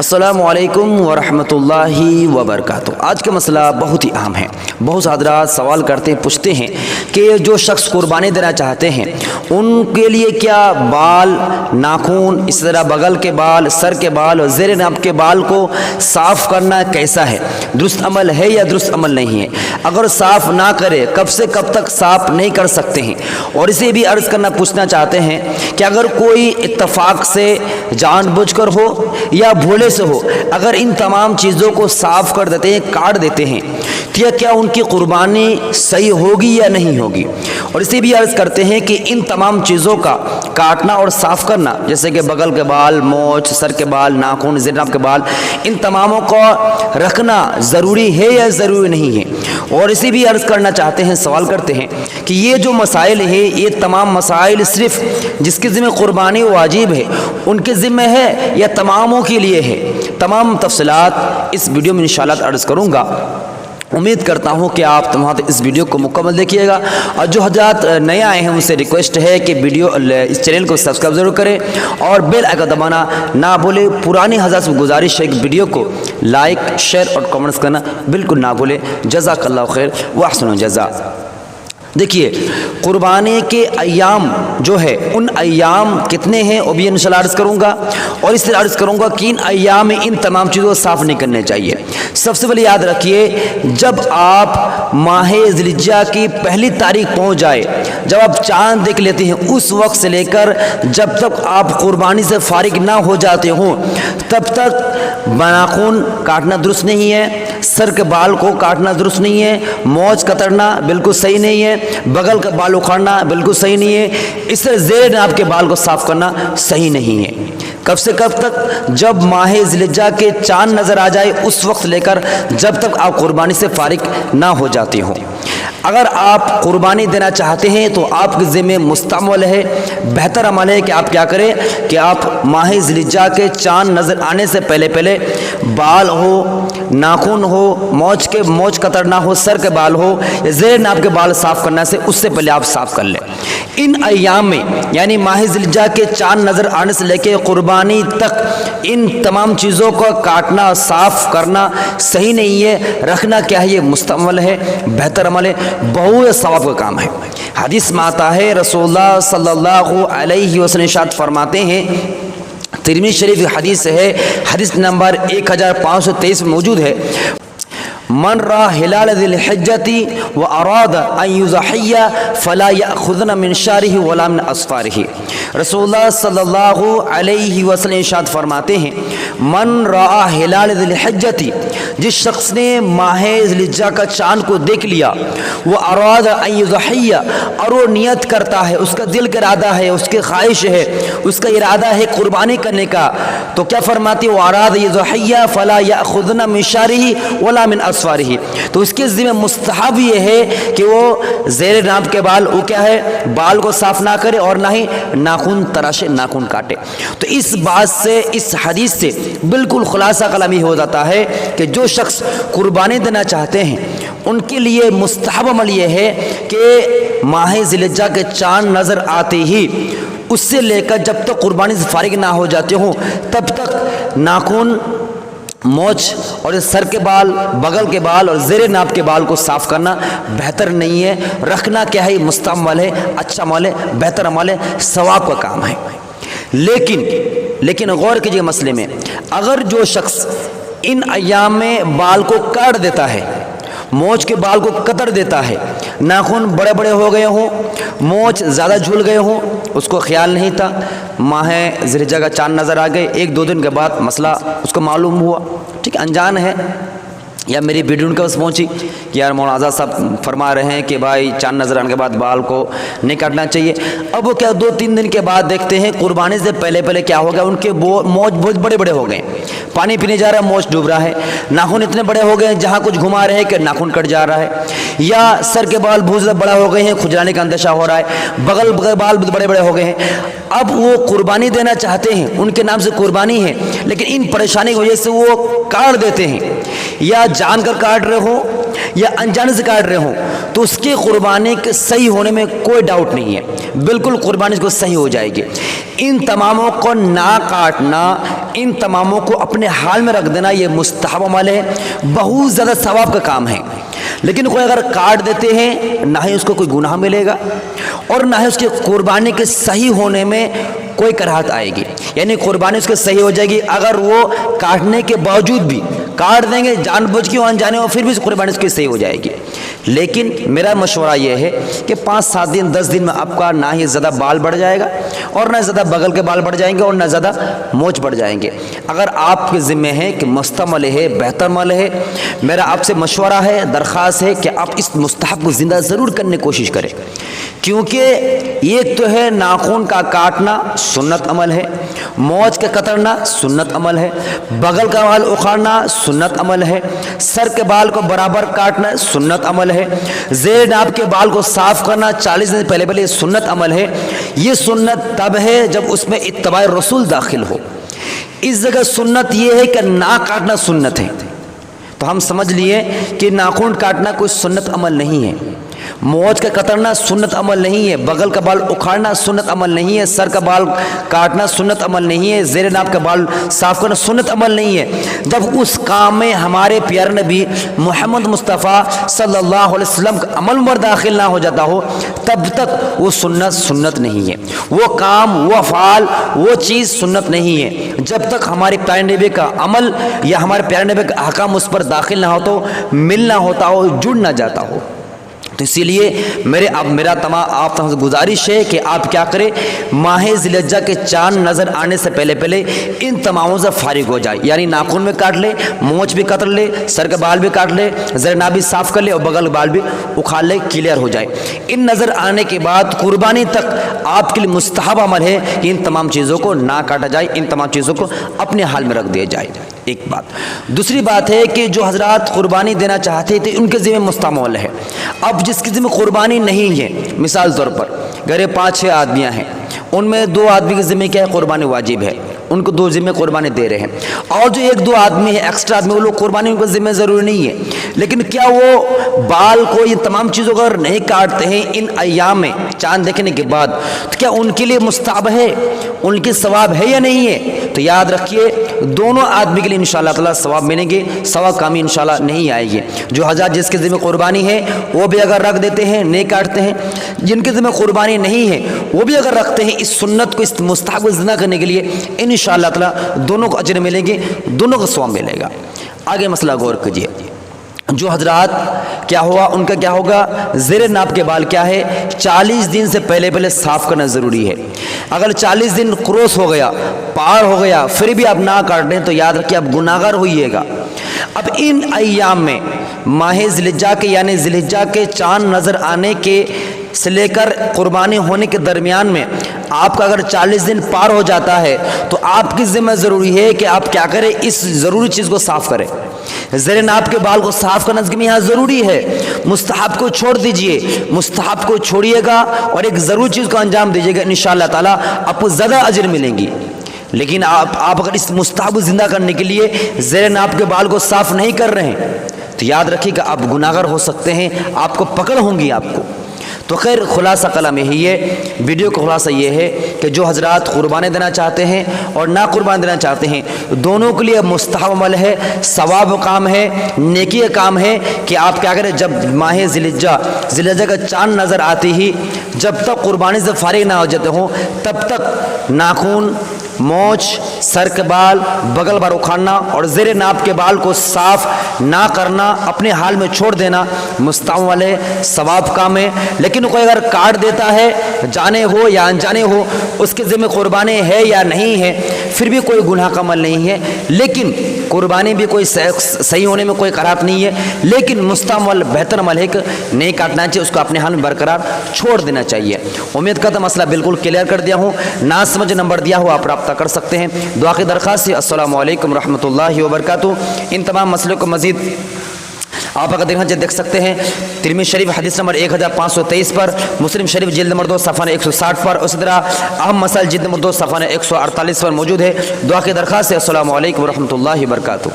السلام علیکم ورحمۃ اللہ وبرکاتہ۔ آج کا مسئلہ بہت ہی اہم ہے۔ بہت سے حضرات سوال کرتے ہیں، پوچھتے ہیں کہ جو شخص قربانی دینا چاہتے ہیں ان کے لیے کیا بال، ناخن، اس طرح بغل کے بال، سر کے بال اور زیر ناف کے بال کو صاف کرنا کیسا ہے؟ درست عمل ہے یا درست عمل نہیں ہے؟ اگر صاف نہ کرے کب سے کب تک صاف نہیں کر سکتے ہیں؟ اور اسے بھی عرض کرنا پوچھنا چاہتے ہیں کہ اگر کوئی اتفاق سے، جان بوجھ کر ہو یا بھولے سے ہو، اگر ان تمام چیزوں کو صاف کر دیتے ہیں، کاٹ دیتے ہیں، تو کیا ان کی قربانی صحیح ہوگی یا نہیں ہوگی؟ اور اسے بھی عرض کرتے ہیں کہ ان تمام چیزوں کا کاٹنا اور صاف کرنا، جیسے کہ بغل کے بال، مونچھ، سر کے بال، ناخن، زیر ناف کے بال، ان تماموں کو رکھنا ضروری ہے یا ضروری نہیں ہے؟ اور اسے بھی عرض کرنا چاہتے ہیں، سوال کرتے ہیں کہ یہ جو مسائل ہیں، یہ تمام مسائل صرف جس کے ذمہ قربانی واجب ہے ان کے ذمہ ہے یا تماموں کے لیے ہے؟ تمام تفصیلات اس ویڈیو میں انشاءاللہ عرض کروں گا۔ امید کرتا ہوں کہ آپ تمام اس ویڈیو کو مکمل دیکھیے گا، اور جو حضرات نئے آئے ہیں ان سے ریکویسٹ ہے کہ اس چینل کو سبسکرائب ضرور کریں اور بیل آئیکن دبانا نہ بھولیں۔ پرانی حضرات سے گزارش ہے کہ ویڈیو کو لائک، شیئر اور کمنٹس کرنا بالکل نہ بھولیں۔ جزاک اللہ خیر و احسن الجزاء۔ دیکھیے، قربانی کے ایام جو ہے ان ایام کتنے ہیں وہ بھی انشاءاللہ عرض کروں گا، اور اس طرح عرض کروں گا کہ ان ایام میں ان تمام چیزوں کو صاف نہیں کرنے چاہیے۔ سب سے پہلے یاد رکھیے، جب آپ ماہ ذی الحجہ کی پہلی تاریخ پہنچ جائے، جب آپ چاند دیکھ لیتے ہیں، اس وقت سے لے کر جب تک آپ قربانی سے فارغ نہ ہو جاتے ہوں تب تک ناخن کاٹنا درست نہیں ہے، سر کے بال کو کاٹنا درست نہیں ہے، مونچھ کترنا بالکل صحیح نہیں ہے، بغل کا بال اکھاڑنا بالکل صحیح نہیں ہے، اس طرح زیر ناف کے بال کو صاف کرنا صحیح نہیں ہے۔ کب سے کب تک؟ جب ماہ ذی الحجہ کے چاند نظر آ جائے اس وقت لے کر جب تک آپ قربانی سے فارغ نہ ہو جاتے ہوں۔ اگر آپ قربانی دینا چاہتے ہیں تو آپ کے ذمہ مستعمل ہے، بہتر عمل ہے کہ آپ کیا کریں کہ آپ ماہ ذی الحجہ کے چاند نظر آنے سے پہلے بال ہو، ناخن ہو، مونچھ کترنا ہو، سر کے بال ہو یا زیر ناف کے بال صاف کرنا سے اس سے پہلے آپ صاف کر لیں۔ ان ایام میں یعنی ماہ ذی الحجہ کے چاند نظر آنے سے لے کے قربانی تک ان تمام چیزوں کو کاٹنا، صاف کرنا صحیح نہیں ہے۔ رکھنا کیا ہے؟ یہ مستعمل ہے، بہتر عمل ہے، بہت ثواب کا کام ہے۔ حدیث میں آتا ہے، رسول اللہ صلی اللہ علیہ وسلم ارشاد فرماتے ہیں، ترمذی شریف حدیث ہے، حدیث نمبر 1523 میں موجود ہے، من را ہلال ذی الحجۃ واراد ان یضحی فلا یاخذن من شعرہ ولا من اظفارہ۔ رسول اللہ صلی اللہ علیہ وسلم ارشاد فرماتے ہیں، من را ہلال ذی الحجۃ، جس شخص نے ماہ ذی الحجہ کا چاند کو دیکھ لیا، وہ اراد ان یضحی، اور وہ نیت کرتا ہے، اس کا دل کا ارادہ ہے، اس کی خواہش ہے، اس کا ارادہ ہے قربانی کرنے کا، تو کیا فرماتے ہیں؟ وہ اراد یضحی فلا یاخذن من شعرہ ولا من اظفارہ، تو اس کے ذمہ مستحب یہ ہے کہ وہ زیر ناف کے بال، وہ کیا ہے، بال کو صاف نہ کرے اور نہ ہی ناخن تراشے، ناخن کاٹے۔ تو اس بات سے، اس حدیث سے بالکل خلاصہ کلام یہ ہو جاتا ہے کہ جو شخص قربانی دینا چاہتے ہیں ان کے لیے مستحب عمل یہ ہے کہ ماہ ذی الحجہ کے چاند نظر آتے ہی اس سے لے کر جب تک قربانی سے فارغ نہ ہو جاتے ہوں تب تک ناخن، مونچھ اور سر کے بال، بغل کے بال اور زیر ناف کے بال کو صاف کرنا بہتر نہیں ہے۔ رکھنا کیا ہے؟ مستعمل ہے، اچھا عمل ہے، بہتر عمل ہے، ثواب کا کام ہے۔ لیکن غور کیجیے مسئلے میں، اگر جو شخص ان ایام میں بال کو کاٹ دیتا ہے، مونچھ کے بال کو کتر دیتا ہے، ناخن بڑے بڑے ہو گئے ہوں، مونچھ زیادہ جھول گئے ہوں، اس کو خیال نہیں تھا، ماہ ذی الحجہ کا چاند نظر آ گئے، ایک دو دن کے بعد مسئلہ اس کو معلوم ہوا، ٹھیک، انجان ہے، یا میری ویڈیو ان کے پاس پہنچی کہ یار مولانا آزاد صاحب فرما رہے ہیں کہ بھائی چاند نظر آنے کے بعد بال کو نہیں کاٹنا چاہیے۔ اب وہ کیا 2-3 دن کے بعد دیکھتے ہیں قربانی سے پہلے کیا ہو گیا، ان کے مونچھ بہت بڑے بڑے ہو گئے، پانی پینے جا رہا ہے مونچھ ڈوب رہا ہے، ناخن اتنے بڑے ہو گئے ہیں جہاں کچھ گھما رہے ہیں کہ ناخن کٹ جا رہا ہے، یا سر کے بال بہت زیادہ بڑا ہو گئے ہیں، کھجلانے کا اندیشہ ہو رہا ہے، بغل بال بڑے بڑے ہو گئے ہیں۔ اب وہ قربانی دینا چاہتے ہیں، ان کے نام سے قربانی ہے، لیکن ان پریشانی کی وجہ سے وہ کاٹ دیتے ہیں، یا جان کر کاٹ رہے ہو یا انجانے سے کاٹ رہے ہوں تو اس کی قربانی کے صحیح ہونے میں کوئی ڈاؤٹ نہیں ہے، بالکل قربانی اس کو صحیح ہو جائے گی۔ ان تماموں کو نہ کاٹنا، ان تماموں کو اپنے حال میں رکھ دینا، یہ مستحب عمل ہے، بہت زیادہ ثواب کا کام ہے۔ لیکن کوئی اگر کاٹ دیتے ہیں نہ ہی اس کو کوئی گناہ ملے گا اور نہ ہی اس کی قربانی کے صحیح ہونے میں کوئی کراہت آئے گی، یعنی قربانی اس کے صحیح ہو جائے گی۔ اگر وہ کاٹنے کے باوجود بھی کاٹ دیں گے جان بوجھ کے انجانے ہو، پھر بھی قربانی اس کی صحیح ہو جائے گی۔ لیکن میرا مشورہ یہ ہے کہ 5-7 دن 10 دن میں آپ کا نہ ہی زیادہ بال بڑھ جائے گا اور نہ زیادہ بغل کے بال بڑھ جائیں گے اور نہ زیادہ مونچھ بڑھ جائیں گے۔ اگر آپ کے ذمہ ہے کہ مستعمل ہے، بہتر عمل ہے، میرا آپ سے مشورہ ہے، درخواست ہے کہ آپ اس مستحب کو زندہ ضرور کرنے کی کوشش کریں، کیونکہ ایک تو ہے ناخن کا کاٹنا سنت عمل ہے، مونچھ کا کترنا سنت عمل ہے، بغل کا بال اکھاڑنا سنت عمل ہے، سر کے بال کو برابر کاٹنا سنت عمل ہے، زیر ناف کے بال کو صاف کرنا 40 دن پہلے سنت عمل ہے۔ یہ سنت تب ہے جب اس میں اتباع رسول داخل ہو۔ اس جگہ سنت یہ ہے کہ ناک کاٹنا سنت ہے، تو ہم سمجھ لیے کہ ناخن کاٹنا کوئی سنت عمل نہیں ہے، مونچھ کا کترنا سنت عمل نہیں ہے، بغل کا بال اکھاڑنا سنت عمل نہیں ہے، سر کا بال کاٹنا سنت عمل نہیں ہے، زیر ناف کا بال صاف کرنا سنت عمل نہیں ہے۔ جب اس کام میں ہمارے پیارے نبی محمد مصطفیٰ صلی اللہ علیہ وسلم کا عمل پر داخل نہ ہو جاتا ہو تب تک وہ سنت نہیں ہے، وہ کام، وہ افعال، وہ چیز سنت نہیں ہے، جب تک ہمارے پیارے نبی کا عمل یا ہمارے پیارے نبی کا احکام اس پر داخل نہ ہو، تو مل نہ ہوتا ہو، جڑ نہ جاتا ہو۔ تو اسی لیے میرا آپ سے گزارش ہے کہ آپ کیا کریں، ماہ ذی الحجہ کے چاند نظر آنے سے پہلے ان تماموں سے فارغ ہو جائے، یعنی ناخن میں کاٹ لے، مونچھ بھی کتر لے، سر کے بال بھی کاٹ لے، زیر ناف بھی صاف کر لے اور بغل بال بھی اکھاڑ لے، کلیئر ہو جائے۔ ان نظر آنے کے بعد قربانی تک آپ کے لیے مستحب عمل ہے کہ ان تمام چیزوں کو نہ کاٹا جائے، ان تمام چیزوں کو اپنے حال میں رکھ دیا جائے۔ ایک بات، دوسری بات ہے کہ جو حضرات قربانی دینا چاہتے تھے ان کے ذمہ مستعمل ہے۔ اب جس کے ذمہ قربانی نہیں ہے، مثال طور پر گھر 5-6 آدمیاں ہیں، ان میں 2 آدمی کے ذمہ کیا ہے، قربانی واجب ہے، ان کو 2 ذمہ قربانی دے رہے ہیں، اور جو 1-2 آدمی ہے ایکسٹرا آدمی، وہ لوگ قربانی ان کو ذمہ ضروری نہیں ہے، لیکن کیا وہ بال کو یہ تمام چیزوں کو اگر نہیں کاٹتے ہیں ان ایام میں چاند دیکھنے کے بعد، تو کیا ان کے لیے مستحب ہے، ان کی ثواب ہے یا نہیں ہے؟ تو یاد رکھیے دونوں آدمی کے لیے انشاءاللہ تعالیٰ ثواب ملیں گے، ثواب کمی انشاءاللہ نہیں آئے گی۔ جو حضرات جس کے ذمہ قربانی ہے وہ بھی اگر رکھ دیتے ہیں، نہیں کاٹتے ہیں، جن کے ذمہ قربانی نہیں ہے وہ بھی اگر رکھتے ہیں، اس سنت کو، اس مستحب کو زندہ کرنے کے لیے انشاءاللہ تعالیٰ دونوں کو اجر ملیں گے، دونوں کو ثواب ملے گا۔ آگے مسئلہ غور کیجیے، جو حضرات کیا ہوا، ان کا کیا ہوگا، زیر ناف کے بال کیا ہے 40 دن سے پہلے صاف کرنا ضروری ہے۔ اگر 40 دن کروس ہو گیا، پار ہو گیا، پھر بھی آپ نہ کاٹ رہے ہیں تو یاد رکھیے آپ گناہگار ہوئیے گا۔ اب ان ایام میں ماہ ذی الحجہ کے یعنی ذی الحجہ کے چاند نظر آنے کے سے لے کر قربانی ہونے کے درمیان میں آپ کا اگر 40 دن پار ہو جاتا ہے تو آپ کی ذمہ ضروری ہے کہ آپ کیا کریں، اس ضروری چیز کو صاف کریں۔ زیر ناف کے بال کو صاف کرنا اس کے یہاں ضروری ہے، مستحب کو چھوڑ دیجئے، مستحب کو چھوڑیے گا اور ایک ضروری چیز کو انجام دیجیے گا، انشاءاللہ تعالیٰ آپ کو زیادہ اجر ملیں گی۔ لیکن آپ اگر اس مستحب کو زندہ کرنے کے لیے زیر ناف کے بال کو صاف نہیں کر رہے ہیں تو یاد رکھیے گا آپ گناہگار ہو سکتے ہیں، آپ کو پکڑ ہوں گی آپ کو۔ تو خیر خلاصہ کلام یہی ہے، ویڈیو کا خلاصہ یہ ہے کہ جو حضرات قربانی دینا چاہتے ہیں اور نہ قربانی دینا چاہتے ہیں دونوں کے لیے مستحب عمل ہے، ثواب کام ہے، نیکی کا کام ہے کہ آپ کیا کریں، جب ماہ ذی الحجہ کا چاند نظر آتی ہی جب تک قربانی سے فارغ نہ ہو جاتے ہوں تب تک ناخن، مونچھ، سر کے بال، بغل بار اکھاڑنا اور زیر ناف کے بال کو صاف نہ کرنا، اپنے حال میں چھوڑ دینا مستعمل ہے، ثواب کام ہے۔ لیکن کوئی اگر کاٹ دیتا ہے جانے ہو یا انجانے ہو، اس کے ذمہ قربانی ہے یا نہیں ہے، پھر بھی کوئی گناہ کا عمل نہیں ہے، لیکن قربانی بھی کوئی صحیح ہونے میں کوئی قرات نہیں ہے، لیکن مستعمل بہتر عمل ہے کہ نہیں کاٹنا چاہیے، اس کو اپنے حال میں برقرار چھوڑ دینا چاہیے۔ امید کرتا ہوں مسئلہ بالکل کلیئر کر دیا ہوں، نہ سمجھ نمبر دیا ہو آپ رابطہ کر سکتے ہیں۔ دعا کی درخواست ہے، السلام علیکم ورحمۃ اللہ وبرکاتہ۔ ان تمام مسئلوں کو مزید آپ اگر دیکھ سکتے ہیں ترمذی شریف حدیث نمبر 1523 پر، مسلم شریف جلد نمبر 2 صفحہ 160 پر، اسی طرح اہم مسائل جلد نمبر 2 صفحہ 148 پر موجود ہے۔ دعا کی درخواست ہے، السلام علیکم ورحمۃ اللہ وبرکاتہ۔